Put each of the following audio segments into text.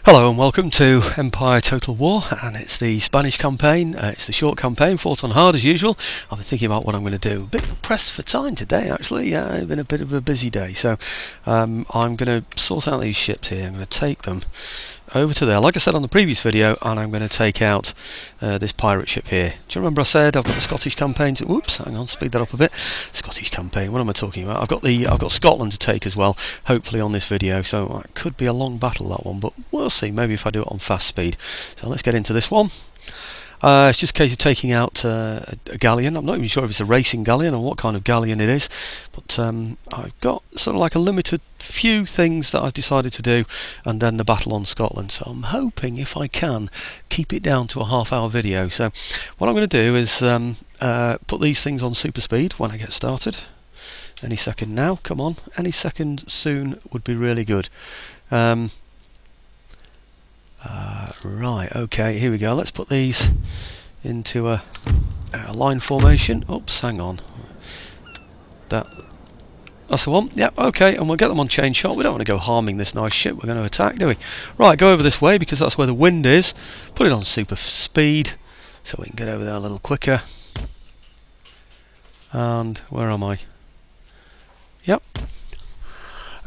Hello and welcome to Empire Total War, and it's the Spanish campaign. It's the short campaign, fought on hard as usual. I've been thinking about what I'm going to do. A bit pressed for time today actually, yeah, it's been a bit of a busy day, so I'm going to sort out these ships here. I'm going to take them over to there, like I said on the previous video, and I'm going to take out this pirate ship here. Do you remember I said I've got the Scottish campaign to, whoops, hang on, speed that up a bit. Scottish campaign, what am I talking about? I've got Scotland to take as well, hopefully on this video, so it could be a long battle, that one, but we'll see, maybe if I do it on fast speed. So let's get into this one. It's just a case of taking out a galleon. I'm not even sure if it's a racing galleon or what kind of galleon it is, but I've got sort of like a limited few things that I've decided to do, and then the battle on Scotland. So I'm hoping, if I can, keep it down to a half-hour video. So what I'm going to do is put these things on super speed when I get started. Any second now, come on, any second soon would be really good. Right, okay, here we go. Let's put these into a line formation. Oops, hang on. That's the one. Yep, okay, and we'll get them on chain shot. We don't want to go harming this nice ship. We're going to attack, do we? Right, go over this way because that's where the wind is. Put it on super speed so we can get over there a little quicker. And where am I? Yep.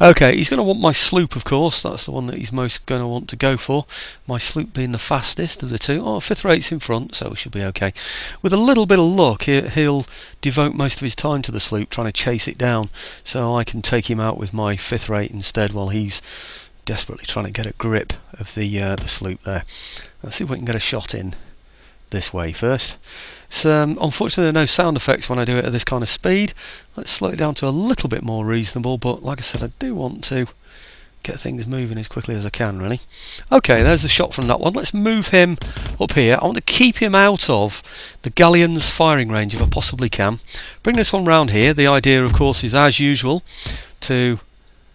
Okay, he's going to want my sloop, of course. That's the one that he's most going to want to go for. My sloop being the fastest of the two. Oh, fifth rate's in front, so we should be okay. With a little bit of luck, he'll devote most of his time to the sloop, trying to chase it down, so I can take him out with my fifth rate instead, while he's desperately trying to get a grip of the sloop there. Let's see if we can get a shot in this way first. Unfortunately there are no sound effects when I do it at this kind of speed. Let's slow it down to a little bit more reasonable, but like I said, I do want to get things moving as quickly as I can, really. Okay, there's the shot from that one. Let's move him up here. I want to keep him out of the galleon's firing range if I possibly can. Bring this one round here. The idea, of course, is as usual to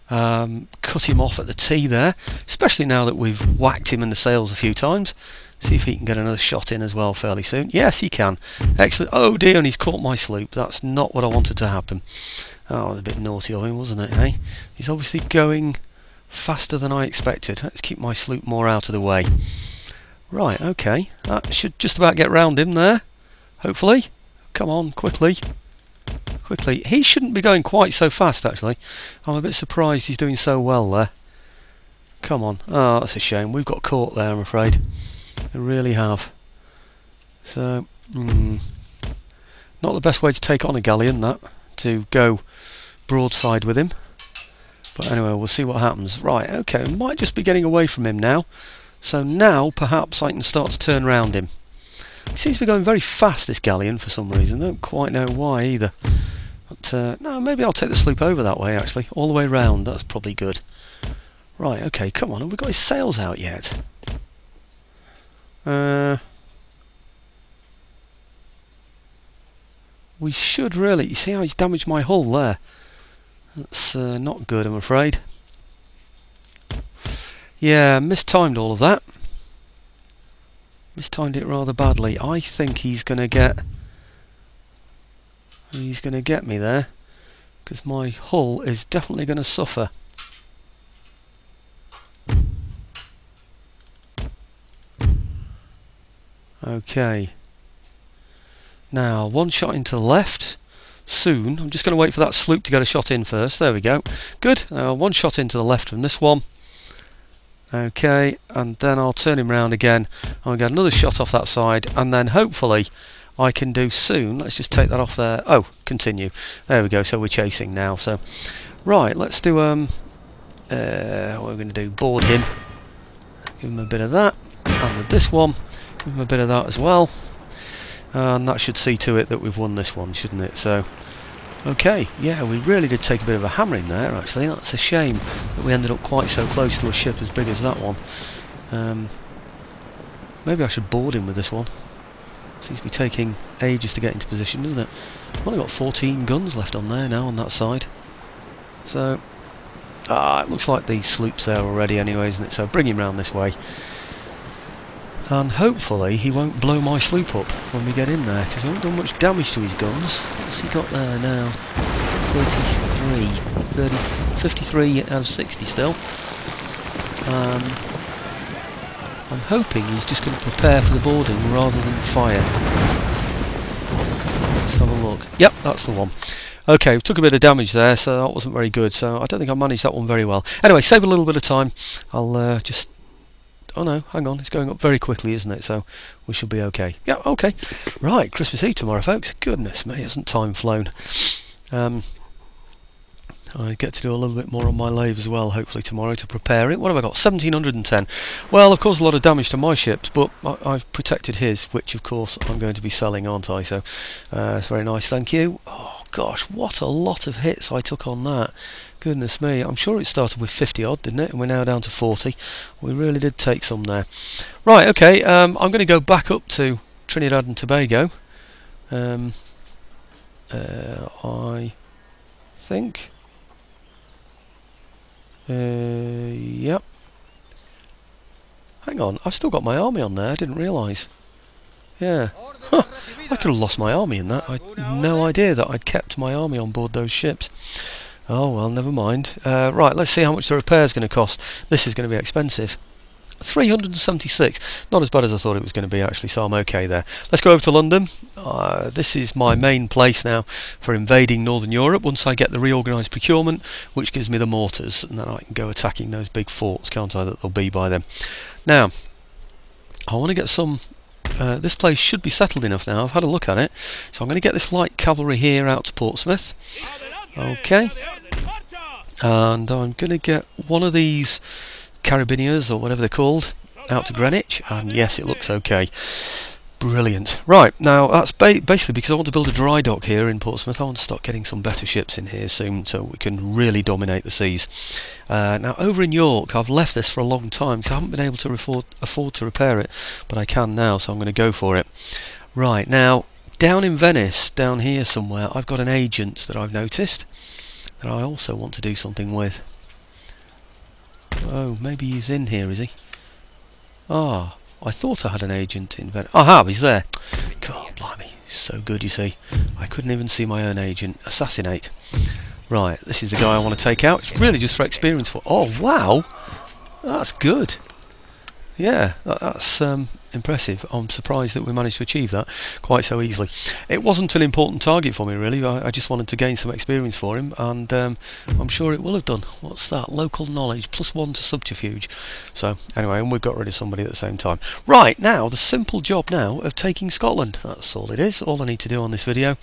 cut him off at the T there, especially now that we've whacked him in the sails a few times. See if he can get another shot in as well fairly soon. Yes, he can. Excellent. Oh dear, and he's caught my sloop. That's not what I wanted to happen. Oh, it was a bit naughty of him, wasn't it, hey? He's obviously going faster than I expected. Let's keep my sloop more out of the way. Right, okay. That should just about get round him there, hopefully. Come on, quickly. Quickly. He shouldn't be going quite so fast, actually. I'm a bit surprised he's doing so well there. Come on. Oh, that's a shame. We've got caught there, I'm afraid. I really have. So, not the best way to take on a galleon, that, to go broadside with him. But anyway, we'll see what happens. Right, okay, might just be getting away from him now. So now, perhaps I can start to turn round him. He seems to be going very fast, this galleon, for some reason. I don't quite know why either. But, no, maybe I'll take the sloop over that way, actually. All the way round, that's probably good. Right, okay, come on, have we got his sails out yet? We should really. You see how he's damaged my hull there? That's not good, I'm afraid. Yeah, mistimed all of that. Mistimed it rather badly. I think he's going to get me there, because my hull is definitely going to suffer. Okay. Now, one shot into the left. Soon. I'm just going to wait for that sloop to get a shot in first. There we go. Good. One shot into the left from this one. Okay. And then I'll turn him round again. I'll get another shot off that side. And then hopefully I can do soon. Let's just take that off there. Oh, continue. There we go. So we're chasing now. So, right. Let's do, what we're going to do, board him. Give him a bit of that. And with this one, give him a bit of that as well, and that should see to it that we've won this one, shouldn't it? So, okay, yeah, we really did take a bit of a hammering there, actually. That's a shame that we ended up quite so close to a ship as big as that one. Maybe I should board him with this one. Seems to be taking ages to get into position, doesn't it? I've only got 14 guns left on there now on that side. So, it looks like the sloop's there already anyway, isn't it? So bring him round this way. And hopefully he won't blow my sloop up when we get in there, because we haven't done much damage to his guns. What's he got there now? 53 out of 60 still. I'm hoping he's just going to prepare for the boarding rather than fire. Let's have a look. Yep, that's the one. Okay, we took a bit of damage there, so that wasn't very good. So I don't think I managed that one very well. Anyway, save a little bit of time. I'll just... Oh no, hang on, it's going up very quickly, isn't it? So we should be okay. Yeah, okay. Right, Christmas Eve tomorrow, folks. Goodness me, hasn't time flown. I get to do a little bit more on my lathe as well, hopefully tomorrow, to prepare it. What have I got? 1710. Well, of course, a lot of damage to my ships, but I've protected his, which, of course, I'm going to be selling, aren't I? So, it's very nice, thank you. Oh, gosh, what a lot of hits I took on that. Goodness me. I'm sure it started with 50 odd, didn't it? And we're now down to 40. We really did take some there. Right, okay, I'm going to go back up to Trinidad and Tobago. I think... yep. Hang on, I've still got my army on there, I didn't realise. Yeah. Huh. I could have lost my army in that. I had no idea that I'd kept my army on board those ships. Oh well, never mind. Right, let's see how much the repair's going to cost. This is going to be expensive. 376. Not as bad as I thought it was going to be, actually, so I'm okay there. Let's go over to London. This is my main place now for invading Northern Europe, once I get the reorganised procurement, which gives me the mortars, and then I can go attacking those big forts, can't I, that there'll be by then. Now, I want to get some... this place should be settled enough now. I've had a look at it. So I'm going to get this light cavalry here out to Portsmouth. Okay. And I'm going to get one of these Carabiniers, or whatever they're called, out to Greenwich, and yes, it looks okay. Brilliant. Right, now that's basically because I want to build a dry dock here in Portsmouth. I want to start getting some better ships in here soon, so we can really dominate the seas. Now over in York, I've left this for a long time, so I haven't been able to afford to repair it, but I can now, so I'm going to go for it. Right, now down in Venice, down here somewhere, I've got an agent that I've noticed that I also want to do something with. Oh, maybe he's in here, is he? Ah, I thought I had an agent in Venice. I have, he's there. God, blimey, he's so good, you see. I couldn't even see my own agent. Assassinate. Right, this is the guy I want to take out. It's really just for experience. Oh, wow! That's good. Yeah, that's impressive. I'm surprised that we managed to achieve that quite so easily. It wasn't an important target for me, really. I just wanted to gain some experience for him, and I'm sure it will have done. What's that? Local knowledge, +1 to subterfuge. So, anyway, and we've got rid of somebody at the same time. Right, now, the simple job now of taking Scotland. That's all it is, all I need to do on this video.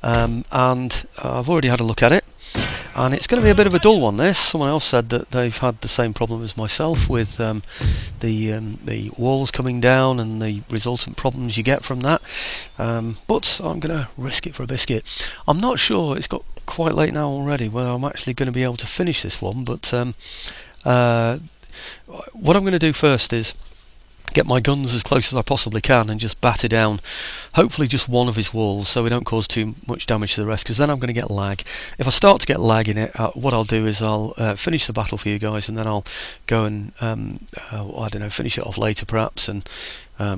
And I've already had a look at it. And it's going to be a bit of a dull one, this. Someone else said that they've had the same problem as myself with the walls coming down and the resultant problems you get from that. But I'm going to risk it for a biscuit. I'm not sure, it's got quite late now already, whether I'm actually going to be able to finish this one. But what I'm going to do first is get my guns as close as I possibly can and just batter down hopefully just one of his walls, so we don't cause too much damage to the rest, because then I'm going to get lag. If I start to get lag in it, what I'll do is I'll finish the battle for you guys, and then I'll go and I don't know, finish it off later perhaps, and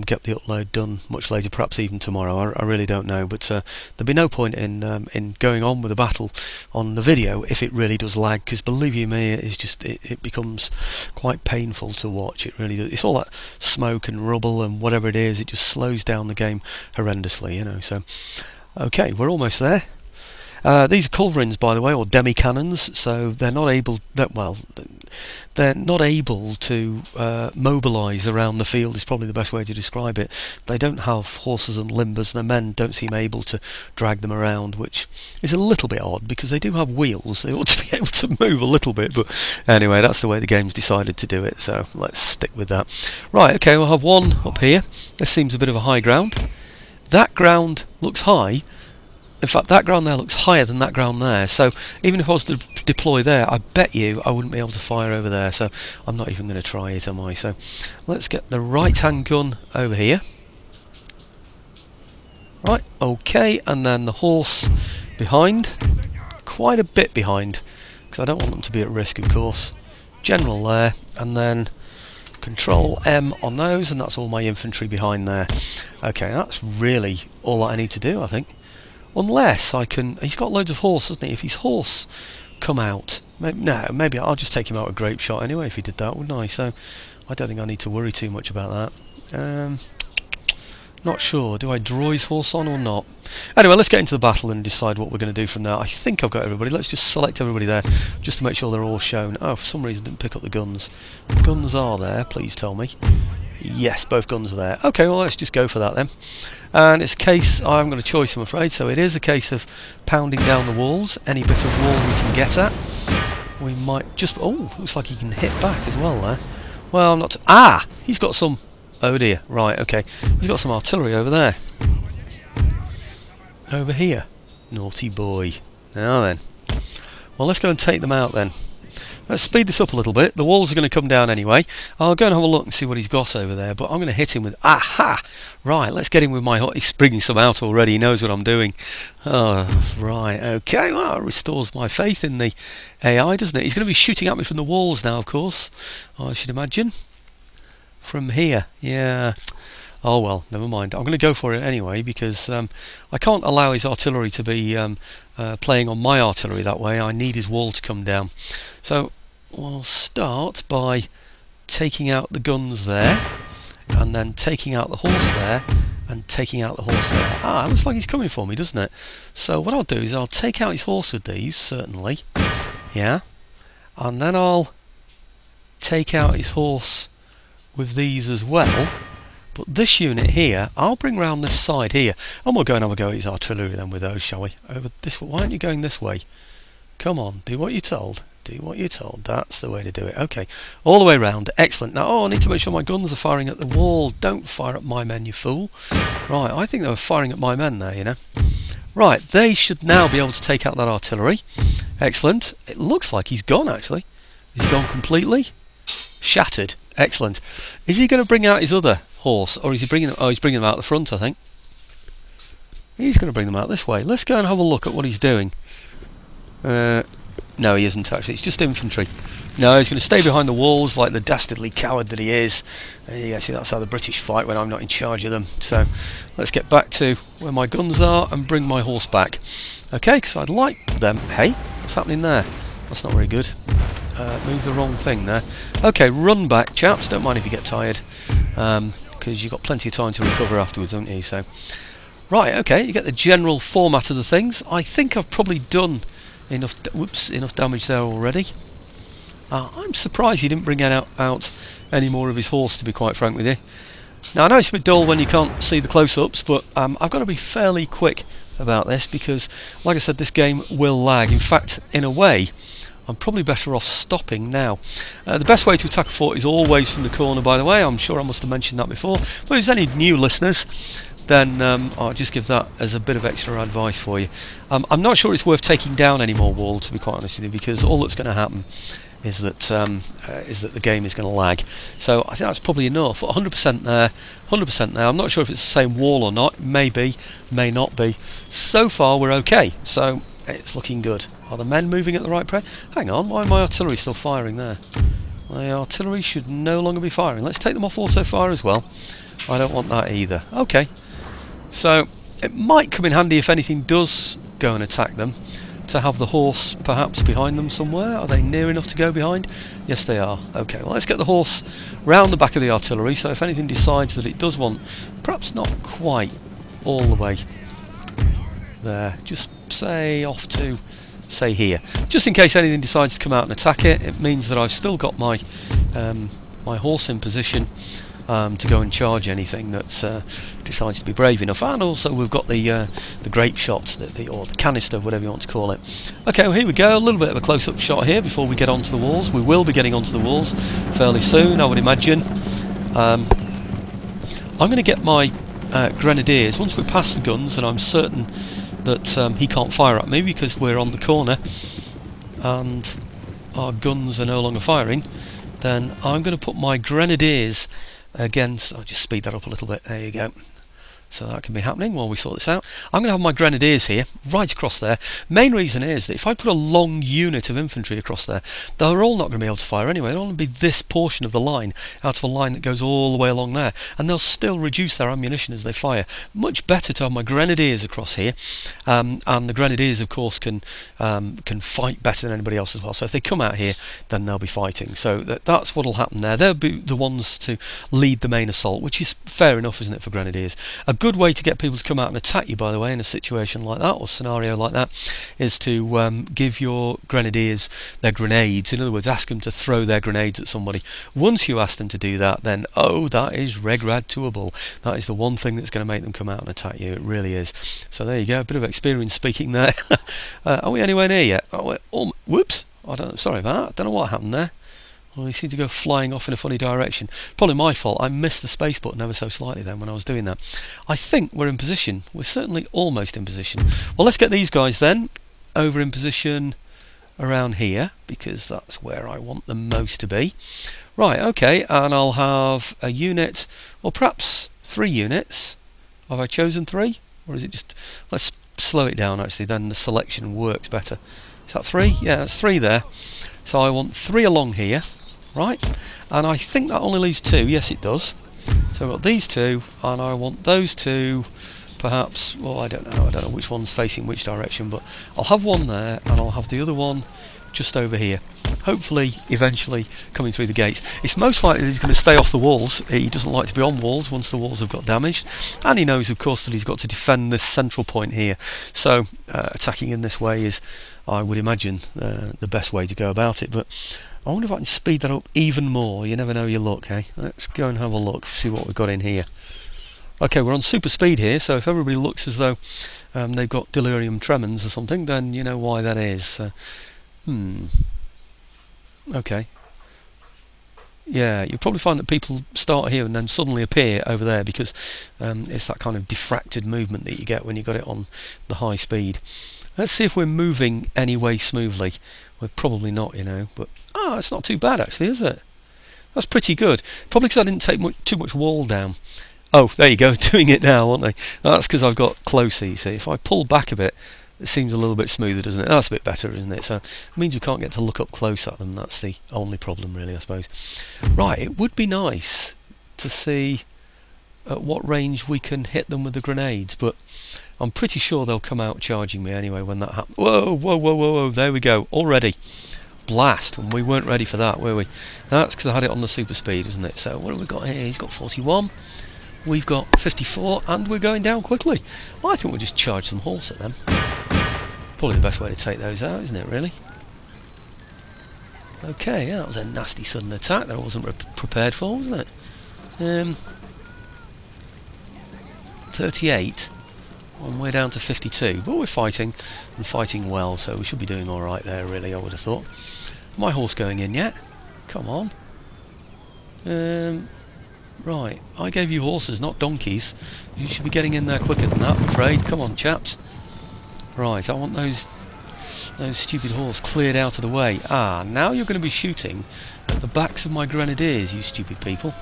get the upload done much later, perhaps even tomorrow. I really don't know, but there'd be no point in going on with the battle on the video if it really does lag, because believe you me, it becomes quite painful to watch. It really does. It's all that smoke and rubble and whatever it is. It just slows down the game horrendously, you know. So okay, we're almost there. These are culverins, by the way, or demi-cannons, so they're not able to mobilise around the field, is probably the best way to describe it. They don't have horses and limbers, and the men don't seem able to drag them around, which is a little bit odd, because they do have wheels. They ought to be able to move a little bit, but anyway, that's the way the game's decided to do it, so let's stick with that. Right, okay, we'll have one up here. This seems a bit of a high ground. That ground looks high. In fact, that ground there looks higher than that ground there, so even if I was to deploy there, I bet you I wouldn't be able to fire over there, so I'm not even going to try it, am I? So let's get the right-hand gun over here. Right, okay, and then the horse behind, quite a bit behind, because I don't want them to be at risk, of course. General there, and then Control M on those, and that's all my infantry behind there. Okay, that's really all that I need to do, I think. Unless I can... He's got loads of horse, doesn't he? If his horse come out... Maybe I'll just take him out with grape shot anyway if he did that, wouldn't I? So I don't think I need to worry too much about that. Not sure. Do I draw his horse on or not? Anyway, let's get into the battle and decide what we're going to do from there. I think I've got everybody. Let's just select everybody there, just to make sure they're all shown. Oh, for some reason I didn't pick up the guns. The guns are there, please tell me. Yes, both guns are there. Okay, well, let's just go for that then. And it's a case, I haven't got a choice, I'm afraid, so it is a case of pounding down the walls. Any bit of wall we can get at. We might just... Oh, looks like he can hit back as well there. Well, I'm not... Ah! He's got some... Oh dear, right, okay. He's got some artillery over there. Over here. Naughty boy. Now then. Well, let's go and take them out then. Let's speed this up a little bit. The walls are going to come down anyway. I'll go and have a look and see what he's got over there, but I'm going to hit him with... Aha! Right, let's get him with my... He's bringing some out already. He knows what I'm doing. Oh, right, okay. Well, it restores my faith in the AI, doesn't it? He's going to be shooting at me from the walls now, of course. I should imagine. From here, yeah. Oh well, never mind. I'm going to go for it anyway because I can't allow his artillery to be playing on my artillery that way. I need his wall to come down. So we'll start by taking out the guns there, and then taking out the horse there, and taking out the horse there. Ah, it looks like he's coming for me, doesn't it? So what I'll do is I'll take out his horse with these, certainly. Yeah. And then I'll take out his horse with these as well, but this unit here I'll bring round this side here, and we'll go and have a go at his artillery then with those, shall we? Over this way. Why aren't you going this way? Come on, do what you're told. Do what you're told. That's the way to do it. Okay, all the way round. Excellent. Now, oh, I need to make sure my guns are firing at the wall. Don't fire at my men, you fool. Right, I think they were firing at my men there, you know. Right, they should now be able to take out that artillery. Excellent. It looks like he's gone, actually. Is he gone completely? Shattered. Excellent. Is he going to bring out his other horse, or is he bringing them? Oh, he's bringing them out the front, I think. He's going to bring them out this way. Let's go and have a look at what he's doing. No, he isn't actually. It's just infantry. No, he's going to stay behind the walls like the dastardly coward that he is. Yeah, see, that's how the British fight when I'm not in charge of them. So let's get back to where my guns are and bring my horse back. Okay, because I'd like them. Hey, what's happening there? That's not very good. Move the wrong thing there. Okay, run back, chaps. Don't mind if you get tired, because you've got plenty of time to recover afterwards, haven't you? So, right, okay, you get the general format of the things. I think I've probably done enough. Enough damage there already. I'm surprised he didn't bring out any more of his horse, to be quite frank with you. Now, I know it's a bit dull when you can't see the close-ups, but I've got to be fairly quick about this because, like I said, this game will lag. In fact, in a way, I'm probably better off stopping now. The best way to attack a fort is always from the corner, by the way. I'm sure I must have mentioned that before. But if there's any new listeners, then I'll just give that as a bit of extra advice for you. I'm not sure it's worth taking down any more wall, to be quite honest with you, because all that's going to happen is that the game is going to lag. So I think that's probably enough. 100% there, 100% there. I'm not sure if it's the same wall or not. Maybe, may not be. So far we're okay. So it's looking good. Are the men moving at the right pace? Hang on, why are my artillery still firing there? My artillery should no longer be firing. Let's take them off auto fire as well. I don't want that either. Okay. So it might come in handy if anything does go and attack them, to have the horse perhaps behind them somewhere. Are they near enough to go behind? Yes, they are. Okay, well, let's get the horse round the back of the artillery, so if anything decides that it does want, perhaps not quite all the way there, just say off to, say here, just in case anything decides to come out and attack it. It means that I've still got my my horse in position to go and charge anything that decides to be brave enough, and also we've got the grape shots, or the canister, whatever you want to call it. Okay, well, here we go, a little bit of a close-up shot here before we get onto the walls. We will be getting onto the walls fairly soon, I would imagine. I'm going to get my grenadiers once we're past the guns, and I'm certain that he can't fire at me because we're on the corner and our guns are no longer firing. Then I'm going to put my grenadiers against... I'll just speed that up a little bit. There you go. So that can be happening while we sort this out. I'm going to have my grenadiers here, right across there. Main reason is that if I put a long unit of infantry across there, they're all not going to be able to fire anyway. It'll only be this portion of the line out of a line that goes all the way along there, and they'll still reduce their ammunition as they fire. Much better to have my grenadiers across here, and the grenadiers, of course, can fight better than anybody else as well. So if they come out here, then they'll be fighting. So that's what'll happen there. They'll be the ones to lead the main assault, which is fair enough, isn't it, for grenadiers? A good way to get people to come out and attack you, by the way, in a situation like that or scenario like that, is to give your grenadiers their grenades. In other words, ask them to throw their grenades at somebody. Once you ask them to do that, then that is regrad-toable. That is the one thing that's going to make them come out and attack you. It really is. So there you go, a bit of experience speaking there. Are we anywhere near yet? Whoops! Sorry about that. I don't know what happened there. Well, he seemed to go flying off in a funny direction. Probably my fault. I missed the space button ever so slightly then when I was doing that. I think we're in position. We're certainly almost in position. Well, let's get these guys then over in position around here, because that's where I want them most to be. Right, okay, and I'll have a unit, or perhaps 3 units. Have I chosen 3? Or is it just... Let's slow it down, actually, then the selection works better. Is that 3? Yeah, that's 3 there. So I want 3 along here. Right, and I think that only leaves 2. Yes, it does. So I've got these 2, and I want those 2, perhaps. Well, I don't know which one's facing which direction, but I'll have one there, and I'll have the other one just over here. Hopefully, eventually coming through the gates. It's most likely he's going to stay off the walls. He doesn't like to be on walls once the walls have got damaged, and he knows, of course, that he's got to defend this central point here. So attacking in this way is, I would imagine, the best way to go about it. But I wonder if I can speed that up even more. You never know your luck, eh? Let's go and have a look, see what we've got in here. Okay, we're on super speed here, so if everybody looks as though they've got delirium tremens or something, then you know why that is. Okay. Yeah, you'll probably find that people start here and then suddenly appear over there, because it's that kind of diffracted movement that you get when you got it on the high speed. Let's see if we're moving anyway smoothly. We're probably not, you know, but it's not too bad actually, is it? That's pretty good. Probably because I didn't take too much wall down. Oh, there you go, doing it now, aren't they? That's because I've got closer, you see. If I pull back a bit, it seems a little bit smoother, doesn't it? That's a bit better, isn't it? So it means we can't get to look up close at them. That's the only problem, really, I suppose. Right, it would be nice to see at what range we can hit them with the grenades, but I'm pretty sure they'll come out charging me anyway when that happens. Whoa, whoa, whoa, whoa, whoa, there we go, already. Blast, and we weren't ready for that, were we? That's because I had it on the super speed, isn't it? So what have we got here? He's got 41, we've got 54, and we're going down quickly. Well, I think we'll just charge some horse at them. Probably the best way to take those out, isn't it, really? Okay, yeah, that was a nasty sudden attack that I wasn't prepared for, wasn't it? 38, and we're down to 52, but we're fighting, and fighting well, so we should be doing alright there, really, I would have thought. My horse going in yet? Come on. Right, I gave you horses, not donkeys. You should be getting in there quicker than that, I'm afraid. Come on, chaps. Right, I want those stupid horses cleared out of the way. Now you're going to be shooting at the backs of my grenadiers, you stupid people.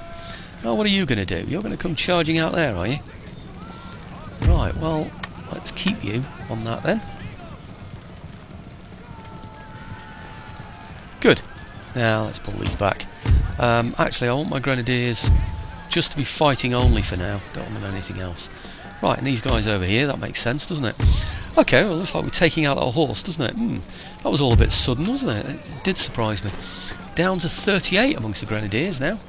Now what are you going to do? You're going to come charging out there, are you? Right, well, let's keep you on that then. Good. Now let's pull these back. Actually, I want my grenadiers just to be fighting only for now. Don't want them anything else. Right, and these guys over here, that makes sense, doesn't it? Okay, well, looks like we're taking out that horse, doesn't it? That was all a bit sudden, wasn't it? It did surprise me. Down to 38 amongst the grenadiers now.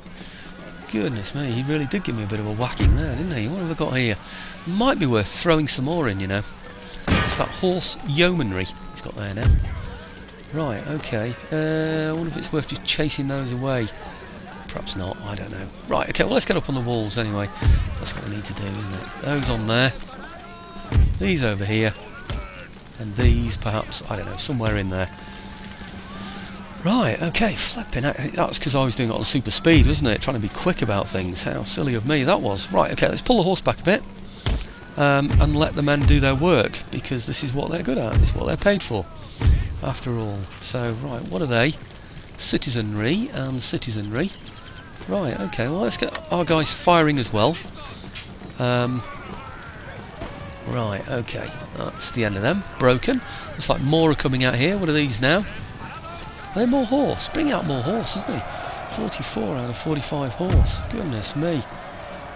Goodness me, he really did give me a bit of a whacking there, didn't he? What have I got here? Might be worth throwing some more in, you know. It's that horse yeomanry he's got there now. Right, okay. I wonder if it's worth just chasing those away. Perhaps not, I don't know. Right, okay, well, let's get up on the walls anyway. That's what we need to do, isn't it? Those on there. These over here. And these, perhaps, I don't know, somewhere in there. Right, okay, flipping. That's because I was doing it on super speed, wasn't it? Trying to be quick about things. How silly of me that was. Right, okay, let's pull the horse back a bit. And let the men do their work, because this is what they're good at. This is what they're paid for, after all. So, right, what are they? Citizenry and citizenry. Right, okay, well, let's get our guys firing as well. Right, okay, that's the end of them. Broken. Looks like more are coming out here. What are these now? Are they more horse? Bring out more horse, isn't he? 44 out of 45 horse. Goodness me.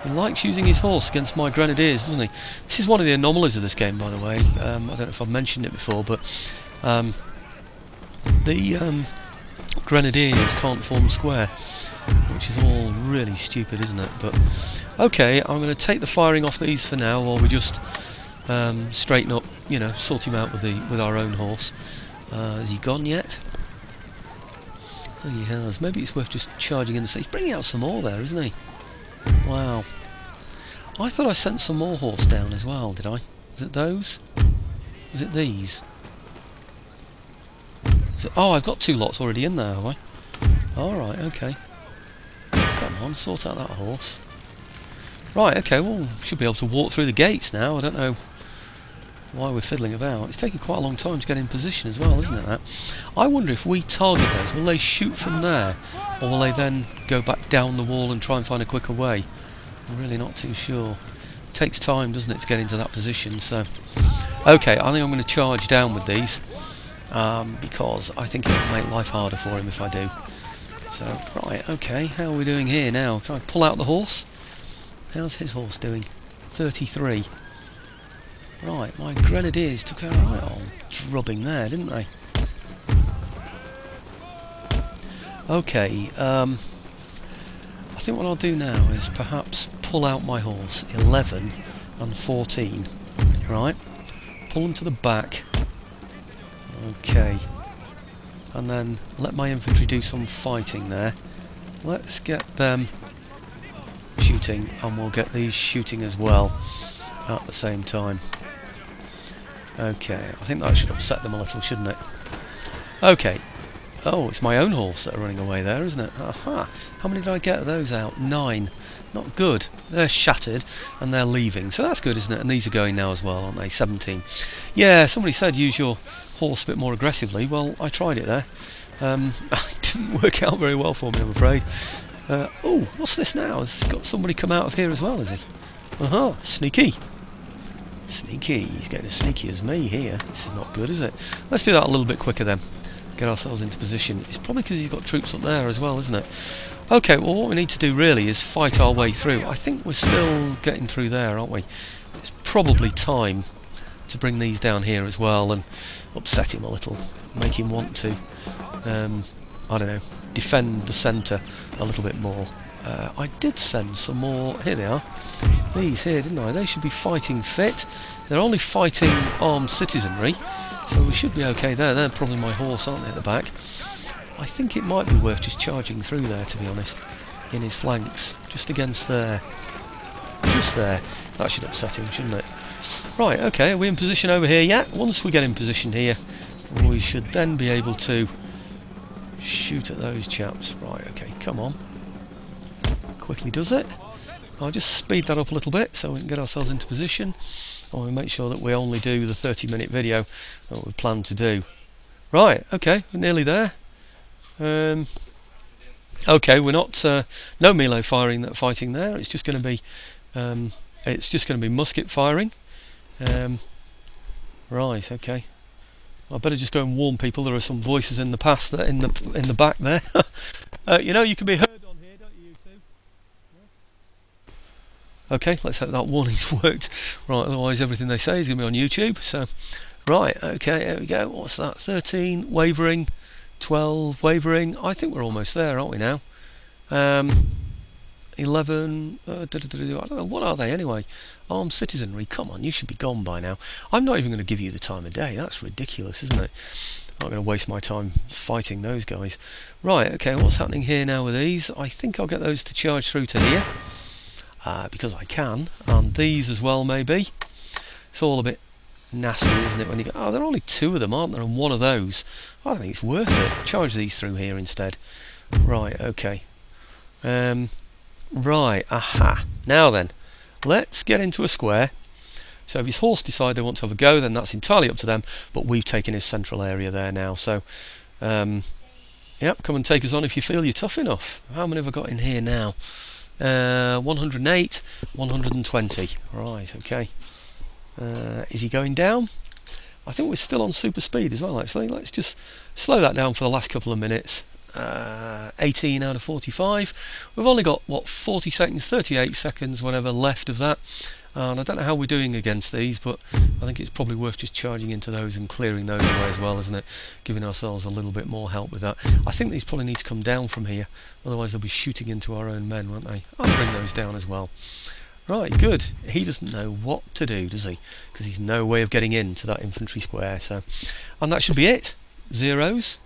He likes using his horse against my grenadiers, doesn't he? This is one of the anomalies of this game, by the way. I don't know if I've mentioned it before, but the grenadiers can't form square, which is all really stupid, isn't it? But okay, I'm going to take the firing off these for now, while we just straighten up, you know, sort him out with our own horse. Has he gone yet? Oh, he has. Maybe it's worth just charging in the sea. He's bringing out some more there, isn't he? Wow. I thought I sent some more horse down as well, did I? Was it those? Was it these? Oh, I've got 2 lots already in there, have I? Alright, okay. Come on, sort out that horse. Right, okay, well, should be able to walk through the gates now. I don't know why we're fiddling about. It's taking quite a long time to get in position as well, isn't it, that? I wonder if we target those, will they shoot from there? Or will they then go back down the wall and try and find a quicker way? I'm really not too sure. It takes time, doesn't it, to get into that position, so... Okay, I think I'm going to charge down with these, because I think it will make life harder for him if I do. So, right, okay, how are we doing here now? Can I pull out the horse? How's his horse doing? 33. Right, my grenadiers took a right old drubbing there, didn't they? Okay, I think what I'll do now is perhaps pull out my horse, 11 and 14, right? Pull them to the back, okay, and then let my infantry do some fighting there. Let's get them shooting, and we'll get these shooting as well at the same time. Okay, I think that should upset them a little, shouldn't it? Okay. Oh, it's my own horse that are running away there, isn't it? Aha! How many did I get of those out? 9. Not good. They're shattered, and they're leaving. So that's good, isn't it? And these are going now as well, aren't they? 17. Yeah, somebody said use your horse a bit more aggressively. Well, I tried it there. It didn't work out very well for me, I'm afraid. Oh, what's this now? Has got somebody come out of here as well, is he? Aha! Sneaky. Sneaky. He's getting as sneaky as me here. This is not good, is it? Let's do that a little bit quicker then. Get ourselves into position. It's probably because he's got troops up there as well, isn't it? Okay, well what we need to do really is fight our way through. I think we're still getting through there, aren't we? It's probably time to bring these down here as well and upset him a little. Make him want to, I don't know, defend the centre a little bit more. I did send some more. Here they are. These here, didn't I? They should be fighting fit. They're only fighting armed citizenry, so we should be okay there. They're probably my horse, aren't they, at the back? I think it might be worth just charging through there, to be honest, in his flanks, just against there. Just there. That should upset him, shouldn't it? Right, okay, are we in position over here yet? Once we get in position here, we should then be able to shoot at those chaps. Right, okay, come on. Quickly does it. I'll just speed that up a little bit so we can get ourselves into position, and we'll make sure that we only do the 30-minute video that we plan to do. Right, okay, we're nearly there. Okay, we're not no melee fighting there. It's just going to be musket firing. Right, okay. I better just go and warn people. There are some voices in the past that in the back there. You know, you can be heard on here, don't you two? Yeah? Okay, let's hope that warning's worked. Right, otherwise everything they say is going to be on YouTube. So, right, okay, here we go. What's that? 13 wavering. 12 wavering. I think we're almost there, aren't we now? 11 I don't know, what are they anyway? Armed citizenry, come on, you should be gone by now. I'm not even going to give you the time of day. That's ridiculous, isn't it? I'm not going to waste my time fighting those guys. Right, okay, what's happening here now with these? I think I'll get those to charge through to here, because I can, and these as well maybe. It's all a bit nasty, isn't it, when you go, oh, there are only 2 of them, aren't there, and one of those. I don't think it's worth it. Charge these through here instead. Right, okay. Right, aha. Now then, let's get into a square. So if his horse decide they want to have a go, then that's entirely up to them, but we've taken his central area there now. So, yep, come and take us on if you feel you're tough enough. How many have I got in here now? 108, 120. Right, okay. Is he going down? I think we're still on super speed as well, actually. Let's just slow that down for the last couple of minutes. 18 out of 45. We've only got, what, 40 seconds, 38 seconds, whatever, left of that. And I don't know how we're doing against these, but I think it's probably worth just charging into those and clearing those away as well, isn't it? Giving ourselves a little bit more help with that. I think these probably need to come down from here, otherwise they'll be shooting into our own men, won't they? I'll bring those down as well. Right, good. He doesn't know what to do, does he? Because he's no way of getting into that infantry square. So, and that should be it. Zeros.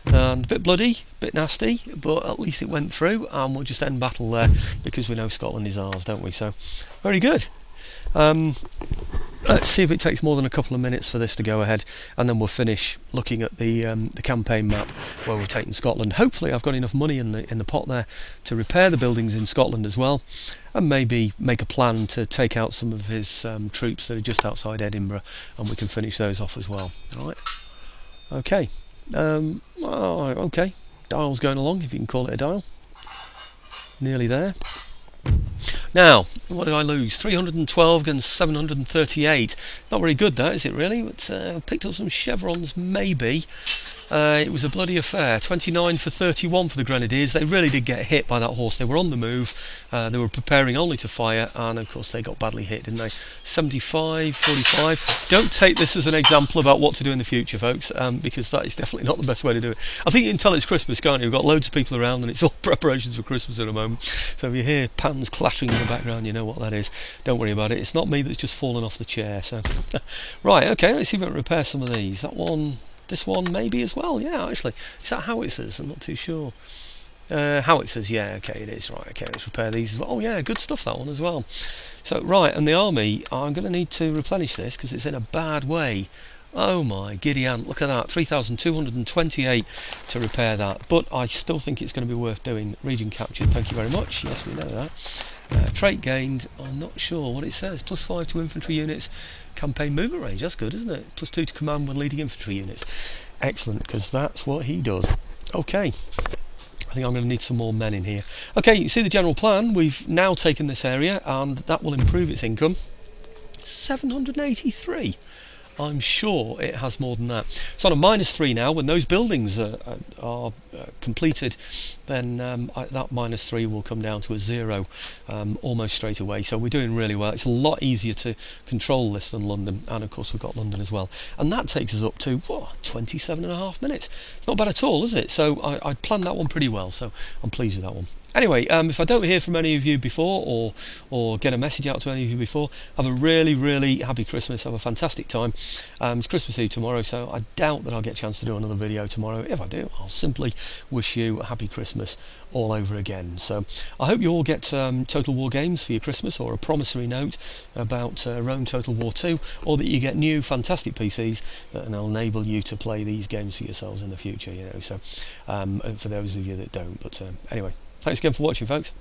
And a bit bloody, a bit nasty, but at least it went through, and we'll just end battle there because we know Scotland is ours, don't we? So, very good. Let's see if it takes more than a couple of minutes for this to go ahead, and then we'll finish looking at the campaign map where we've taken Scotland. Hopefully I've got enough money in the pot there to repair the buildings in Scotland as well, and maybe make a plan to take out some of his troops that are just outside Edinburgh, and we can finish those off as well. All right. Okay. Okay. Dial's going along, if you can call it a dial. Nearly there. Now, what did I lose? 312 against 738. Not very good, that, is it, really? But picked up some chevrons, maybe. It was a bloody affair. 29 for 31 for the Grenadiers. They really did get hit by that horse. They were on the move. They were preparing only to fire, and of course they got badly hit, didn't they? 75, 45. Don't take this as an example about what to do in the future, folks, because that is definitely not the best way to do it. I think you can tell it's Christmas, can't you? We've got loads of people around, and it's all preparations for Christmas at the moment. So if you hear pans clattering in the background, you know what that is. Don't worry about it. It's not me that's just fallen off the chair. So, right, okay, let's see if we can repair some of these. That one... This one maybe as well, yeah, actually. Is that howitzers? I'm not too sure. Howitzers, yeah, okay, it is. Right, okay, let's repair these as well. Oh, yeah, good stuff, that one as well. So, right, and the army, I'm going to need to replenish this because it's in a bad way. Oh my giddy aunt, look at that, 3,228 to repair that. But I still think it's going to be worth doing. Region captured, thank you very much. Yes, we know that. Trait gained, I'm not sure what it says. +5 to infantry units. Campaign movement range, that's good, isn't it? +2 to command when leading infantry units. Excellent, because that's what he does. Okay, I think I'm going to need some more men in here. Okay, you see the general plan. We've now taken this area, and that will improve its income. 783. I'm sure it has more than that. It's on a -3 now. When those buildings are completed, then that -3 will come down to a 0 almost straight away. So we're doing really well. It's a lot easier to control this than London, and of course we've got London as well. And that takes us up to 27.5 minutes. It's not bad at all, is it? So I planned that one pretty well, so I'm pleased with that one. Anyway, if I don't hear from any of you before, or get a message out to any of you before, have a really, really happy Christmas. Have a fantastic time. It's Christmas Eve tomorrow, so I doubt that I'll get a chance to do another video tomorrow. If I do, I'll simply wish you a happy Christmas all over again. So I hope you all get Total War games for your Christmas, or a promissory note about Rome Total War 2, or that you get new fantastic PCs that will enable you to play these games for yourselves in the future. You know, so for those of you that don't. But anyway. Thanks again for watching, folks.